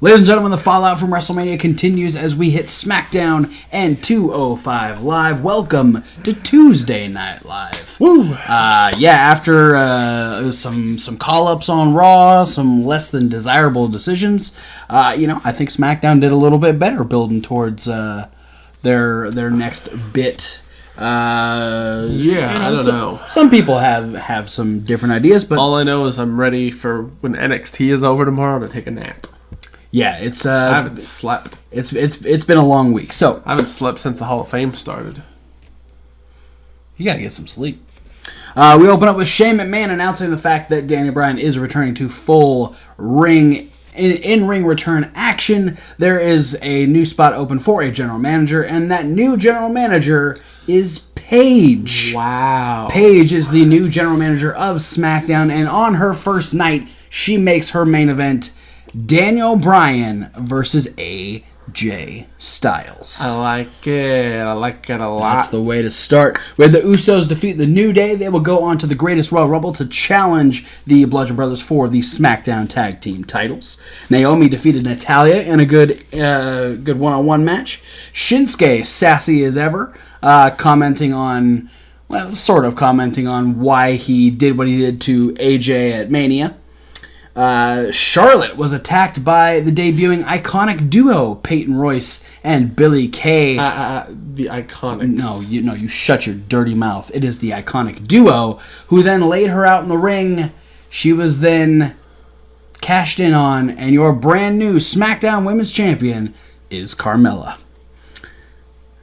Ladies and gentlemen, the fallout from WrestleMania continues as we hit Smackdown and 205 Live. Welcome to Tuesday Night Live. Woo! After some call-ups on Raw, some less than desirable decisions, I think SmackDown did a little bit better building towards their next bit. I don't know. Some people have some different ideas, but all I know is I'm ready for when NXT is over tomorrow to take a nap. Yeah, it's I haven't slept. It's been a long week. So I haven't slept since the Hall of Fame started. You gotta get some sleep. We open up with Shane McMahon announcing the fact that Daniel Bryan is returning to full in-ring return action. There is a new spot open for a general manager, and that new general manager is Paige. Wow. Paige is the new general manager of SmackDown, and on her first night, she makes her main event Daniel Bryan versus AJ Styles. I like it. I like it a lot. That's the way to start. Where the Usos defeat the New Day, they will go on to the Greatest Royal Rumble to challenge the Bludgeon Brothers for the SmackDown Tag Team titles. Naomi defeated Natalya in a good one-on-one match. Shinsuke, sassy as ever, commenting on why he did what he did to AJ at Mania. Charlotte was attacked by the debuting iconic duo Peyton Royce and Billie Kay. The Iconics. No, you shut your dirty mouth. It is the iconic duo who then laid her out in the ring. She was then cashed in on, and your brand new SmackDown Women's Champion is Carmella.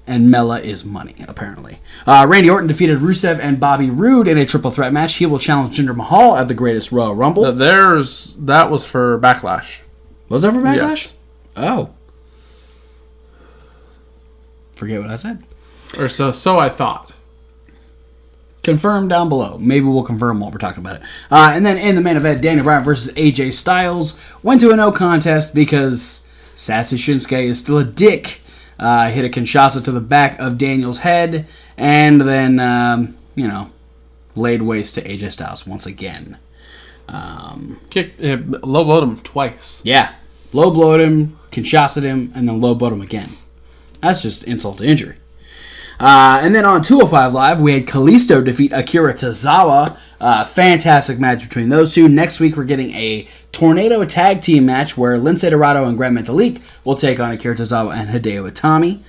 And Mella is money, apparently. Randy Orton defeated Rusev and Bobby Roode in a triple threat match. He will challenge Jinder Mahal at the Greatest Royal Rumble. That was for Backlash. Was that for Backlash? Yes. Oh. Forget what I said. Or so I thought. Confirm down below. Maybe we'll confirm while we're talking about it. And then in the main event, Daniel Bryan versus AJ Styles went to a no contest because Sassy Shinsuke is still a dick. Hit a Kinshasa to the back of Daniel's head, and then, laid waste to AJ Styles once again. Low blowed him twice. Yeah. Low blowed him, Kinshasa'd him, and then low blowed him again. That's just insult to injury. And then on 205 Live, we had Kalisto defeat Akira Tozawa. Fantastic match between those two. Next week, we're getting a Tornado Tag Team match where Lince Dorado and Gran Metalik will take on Akira Tozawa and Hideo Itami.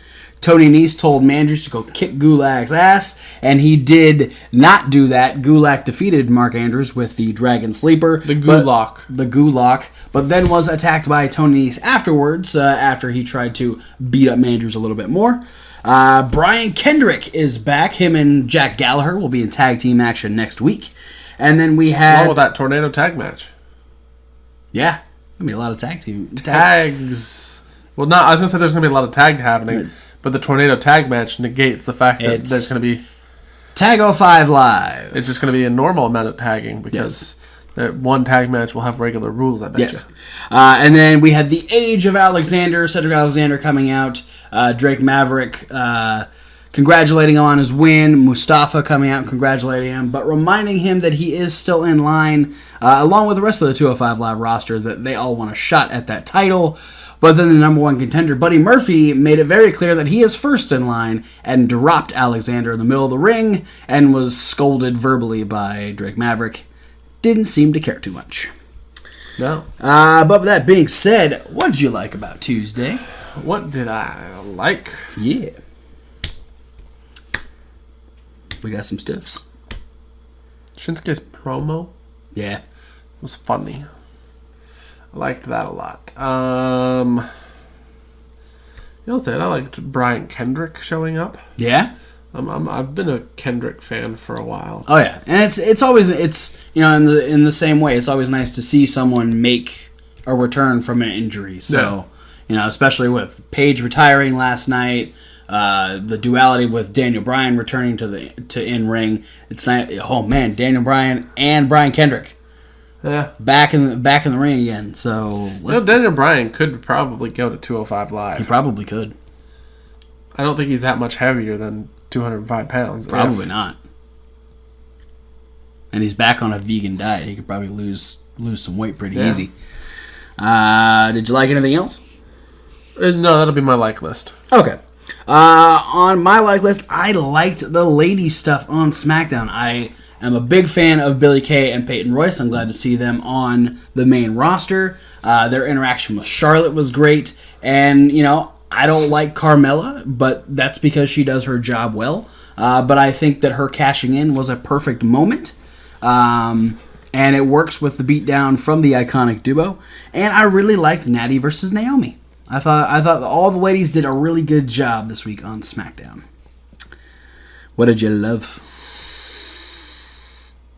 Tony Nese told Mandrews to go kick Gulak's ass, and he did not do that. Gulak defeated Mark Andrews with the Dragon Sleeper. The Gulak. But then was attacked by Tony Nese afterwards, after he tried to beat up Mandrews a little bit more. Brian Kendrick is back. Him and Jack Gallagher will be in tag team action next week. And then we had... Along with that Tornado Tag match. Yeah. There'll be a lot of tags. Well, I was going to say there's going to be a lot of tag happening, but the Tornado Tag match negates the fact that there's going to be... Tag 05 Live. It's just going to be a normal amount of tagging because... Yes. That one tag match will have regular rules, I bet you. And then we had the Age of Alexander, Cedric Alexander coming out, Drake Maverick congratulating him on his win, Mustafa coming out and congratulating him, but reminding him that he is still in line, along with the rest of the 205 Live roster, that they all want a shot at that title. But then the number one contender, Buddy Murphy, made it very clear that he is first in line and dropped Alexander in the middle of the ring and was scolded verbally by Drake Maverick. Didn't seem to care too much. No. But with that being said, what did you like about Tuesday? What did I like? Yeah. We got some stuffs. Shinsuke's promo? Yeah. Was funny. I liked that a lot. You know what I liked Brian Kendrick showing up. Yeah? I've been a Kendrick fan for a while. Oh yeah, and it's always in the same way. It's always nice to see someone make a return from an injury. So especially with Paige retiring last night, the duality with Daniel Bryan returning to in ring. It's not. Oh man, Daniel Bryan and Brian Kendrick. Yeah, back in the ring again. So Daniel Bryan could probably go to 205 Live. He probably could. I don't think he's that much heavier than 205 pounds. Probably not. And he's back on a vegan diet. He could probably lose some weight pretty easy. Did you like anything else? No, that'll be my like list. Okay. On my like list, I liked the ladies stuff on SmackDown. I am a big fan of Billie Kay and Peyton Royce. I'm glad to see them on the main roster. Their interaction with Charlotte was great. And, I don't like Carmella, but that's because she does her job well. But I think that her cashing in was a perfect moment. And it works with the beatdown from the iconic duo. And I really liked Natty versus Naomi. I thought all the ladies did a really good job this week on SmackDown. What did you love?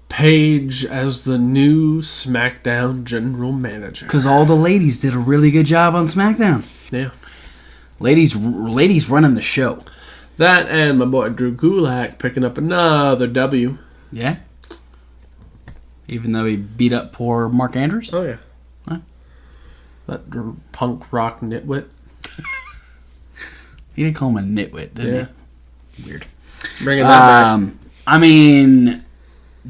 Paige as the new SmackDown general manager. Because all the ladies did a really good job on SmackDown. Yeah. Ladies running the show. That and my boy Drew Gulak picking up another W. Yeah? Even though he beat up poor Mark Andrews? Oh, yeah. Huh? That punk rock nitwit. He didn't call him a nitwit, did he? Weird. Bringing that back. I mean,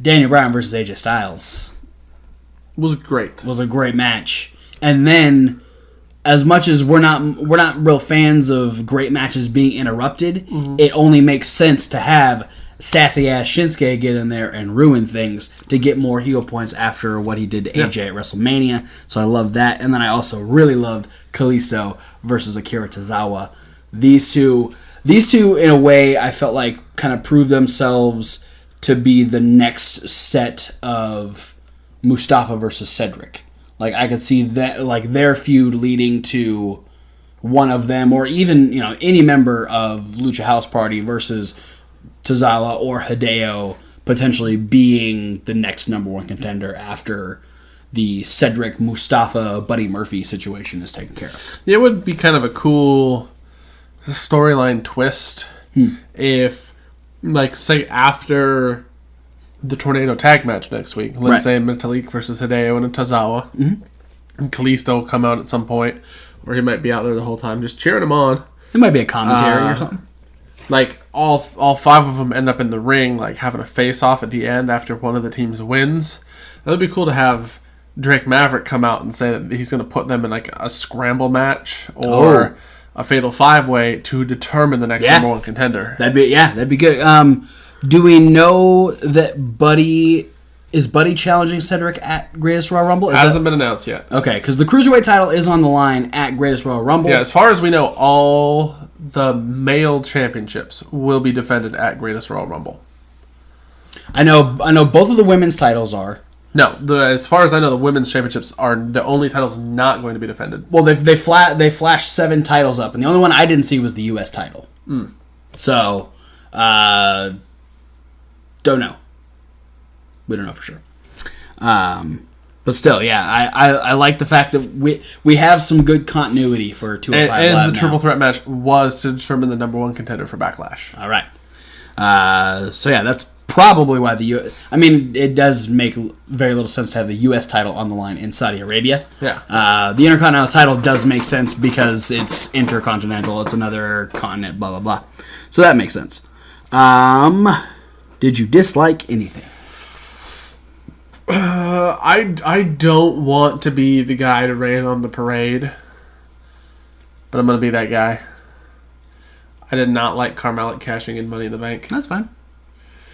Daniel Bryan versus AJ Styles Was great. was a great match. And then, as much as we're not real fans of great matches being interrupted, it only makes sense to have sassy ass Shinsuke get in there and ruin things to get more heel points after what he did to AJ at WrestleMania. So I love that. And then I also really loved Kalisto versus Akira Tozawa. These two in a way I felt like kind of proved themselves to be the next set of Mustafa versus Cedric. Like I could see that, like their feud leading to one of them, or even any member of Lucha House Party versus Tozawa or Hideo potentially being the next number one contender after the Cedric Mustafa Buddy Murphy situation is taken care of. It would be kind of a cool storyline twist if, like, say after the Tornado tag match next week, let's say Metalik versus Hideo and Tozawa, and Kalisto will come out at some point, or he might be out there the whole time just cheering him on. It might be a commentary or something. Like all five of them end up in the ring, like having a face off at the end after one of the teams wins. That would be cool to have Drake Maverick come out and say that he's going to put them in like a scramble match or a fatal 5-way to determine the next number one contender. That'd be good. Do we know that Buddy challenging Cedric at Greatest Royal Rumble? Hasn't been announced yet. Okay, because the Cruiserweight title is on the line at Greatest Royal Rumble. Yeah, as far as we know, all the male championships will be defended at Greatest Royal Rumble. I know both of the women's titles are. No, as far as I know, the women's championships are the only titles not going to be defended. Well, they flashed 7 titles up, and the only one I didn't see was the U.S. title. So, don't know. We don't know for sure. But still, yeah, I like the fact that we have some good continuity for 205 Live and now. the triple threat match was to determine the number one contender for Backlash. All right. So yeah, that's probably why it does make very little sense to have the U.S. title on the line in Saudi Arabia. Yeah. The Intercontinental title does make sense because it's intercontinental. It's another continent, blah, blah, blah. So that makes sense. Did you dislike anything? I don't want to be the guy to rain on the parade, but I'm going to be that guy. I did not like Carmella cashing in Money in the Bank. That's fine.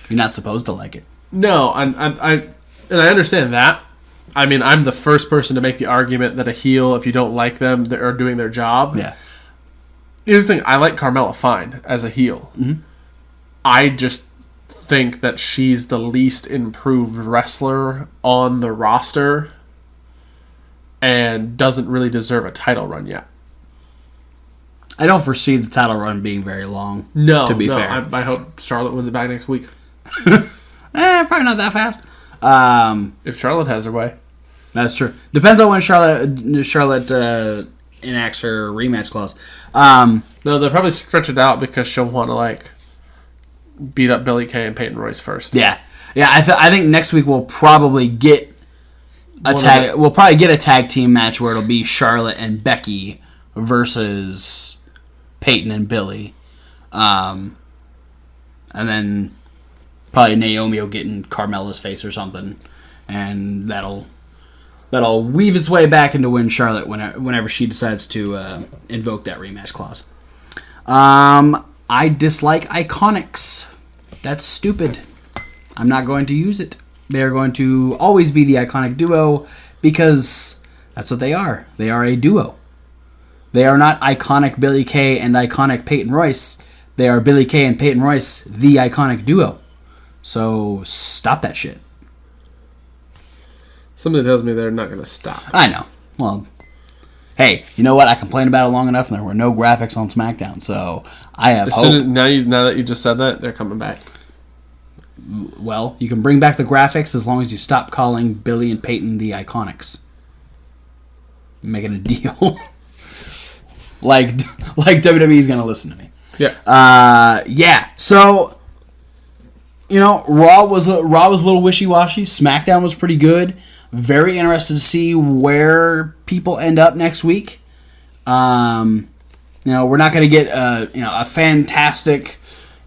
You're not supposed to like it. No, and I understand that. I mean, I'm the first person to make the argument that a heel, if you don't like them, they are doing their job. Yeah. Here's the thing. I like Carmella fine as a heel. Mm-hmm. I just think that she's the least improved wrestler on the roster and doesn't really deserve a title run yet. I don't foresee the title run being very long. No, to be fair. I hope Charlotte wins it back next week. Probably not that fast. If Charlotte has her way. That's true. Depends on when Charlotte enacts her rematch clause. No, they'll probably stretch it out because she'll want to beat up Billie Kay and Peyton Royce first. Yeah. I think next week we'll probably get a tag. We'll probably get a tag team match where it'll be Charlotte and Becky versus Peyton and Billie, and then probably Naomi will get in Carmella's face or something, and that'll that'll weave its way back into win Charlotte whenever she decides to invoke that rematch clause. I dislike Iconics. That's stupid. I'm not going to use it. They're going to always be the Iconic Duo because that's what they are. They are a duo. They are not Iconic Billie Kay and Iconic Peyton Royce. They are Billie Kay and Peyton Royce, the Iconic Duo. So stop that shit. Something tells me they're not going to stop. I know. Well, hey, you know what? I complained about it long enough, and there were no graphics on Smackdown, so I have hope. Now that you just said that, they're coming back. Well, you can bring back the graphics as long as you stop calling Billy and Peyton the Iconics. Making a deal. like WWE's going to listen to me. Yeah. Yeah. So, Raw was a little wishy-washy. SmackDown was pretty good. Very interested to see where people end up next week. We're not going to get a fantastic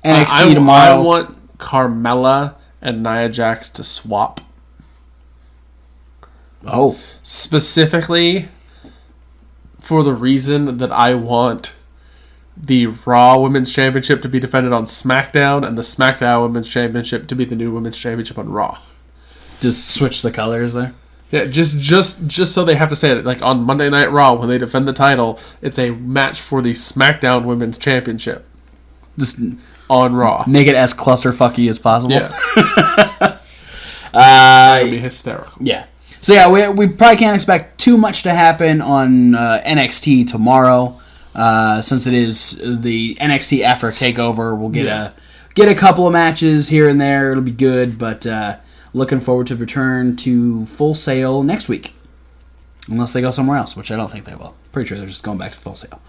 NXT tomorrow. I want Carmella and Nia Jax to swap. Oh. Specifically for the reason that I want the Raw Women's Championship to be defended on SmackDown and the SmackDown Women's Championship to be the new Women's Championship on Raw. Just switch the colors there? Yeah, just so they have to say it. Like on Monday Night Raw, when they defend the title, it's a match for the SmackDown Women's Championship. Just on Raw. Make it as clusterfucky as possible. Yeah. That would be hysterical. Yeah. So yeah, we probably can't expect too much to happen on NXT tomorrow, since it is the NXT after TakeOver. We'll get a couple of matches here and there. It'll be good, but looking forward to return to Full Sail next week, unless they go somewhere else, which I don't think they will. Pretty sure they're just going back to Full Sail.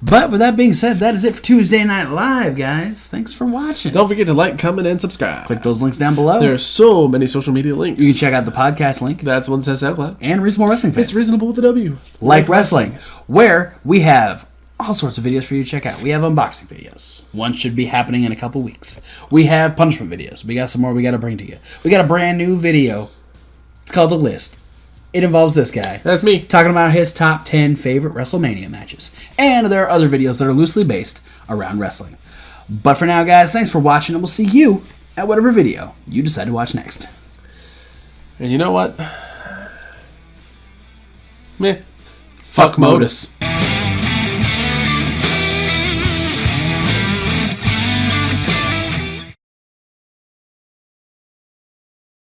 But with that being said, that is it for Tuesday Night Live, guys. Thanks for watching. Don't forget to like, comment, and subscribe. Click those links down below. There are so many social media links. You can check out the podcast link. That's one that says SoundCloud. And Reasonable Wrestling Fans. It's reasonable with a W. Like Wrestling, where we have all sorts of videos for you to check out. We have unboxing videos. One should be happening in a couple weeks. We have punishment videos. We got some more we got to bring to you. We got a brand new video. It's called The List. It involves this guy. That's me. Talking about his top 10 favorite WrestleMania matches. And there are other videos that are loosely based around wrestling. But for now, guys, thanks for watching, and we'll see you at whatever video you decide to watch next. And you know what? Meh. Fuck Modus.